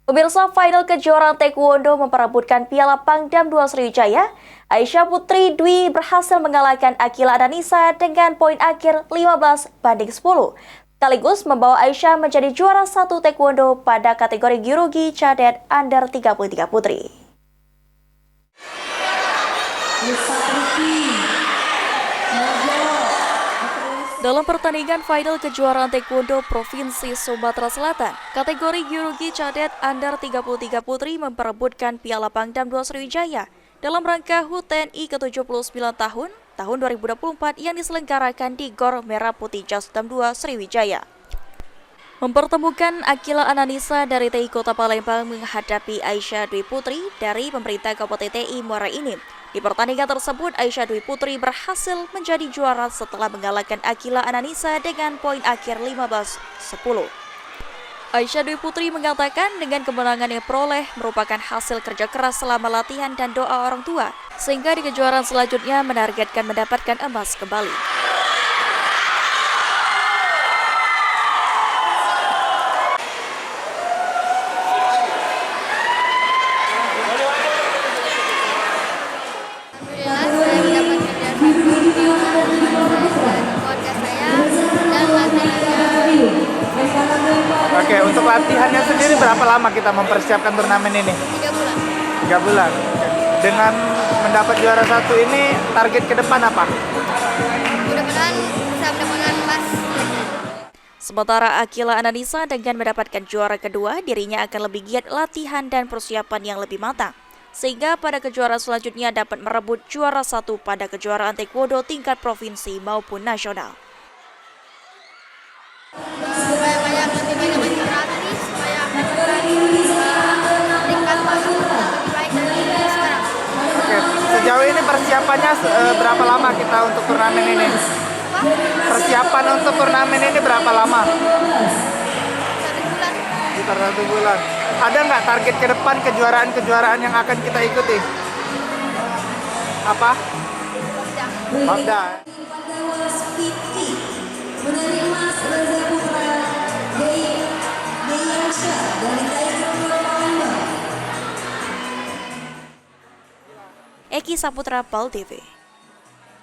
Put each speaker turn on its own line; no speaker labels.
Pemirsa, final kejuaraan taekwondo memperebutkan Piala Pangdam 2 Sriwijaya. Aisyah Putri Dwi berhasil mengalahkan Akila Ananisa dengan poin akhir 15-10. Sekaligus membawa Aisyah menjadi juara satu taekwondo pada kategori Gyorugi Cadet Under 33 Putri. Dalam pertandingan final kejuaraan taekwondo Provinsi Sumatera Selatan, kategori Gyorugi Cadet Under 33 Putri memperebutkan Piala Pangdam 2 Sriwijaya dalam rangka HUT TNI ke-79 tahun 2024 yang diselenggarakan di Gor Merah Putih Jasdam 2 Sriwijaya. Mempertemukan Akila Ananisa dari TI Kota Palembang menghadapi Aisyah Dwi Putri dari pemerintah Kabupaten TI Muara Enim. Di pertandingan tersebut, Aisyah Dwi Putri berhasil menjadi juara setelah mengalahkan Akila Ananisa dengan poin akhir 15-10. Aisyah Dwi Putri mengatakan dengan kemenangan yang peroleh merupakan hasil kerja keras selama latihan dan doa orang tua, sehingga di kejuaraan selanjutnya menargetkan mendapatkan emas kembali.
Oke, untuk latihannya sendiri berapa lama kita mempersiapkan turnamen ini?
3 bulan.
3 bulan. Dengan mendapat juara satu ini, target ke depan apa?
Mudah-mudahan bisa mendapatkan emas.
Sementara Akila Ananisa dengan mendapatkan juara kedua, dirinya akan lebih giat latihan dan persiapan yang lebih matang, sehingga pada kejuaraan selanjutnya dapat merebut juara satu pada kejuaraan taekwondo tingkat provinsi maupun nasional.
Banyak gratis supaya tingkat lebih baik dari sekarang.
Oke, sejauh ini persiapannya berapa lama kita untuk turnamen ini? Persiapan untuk turnamen ini berapa lama?
1 bulan.
Sekitar 1 bulan. Ada nggak target ke depan kejuaraan-kejuaraan yang akan kita ikuti? Apa? Pamda.
Eki Saputra, PAL TV.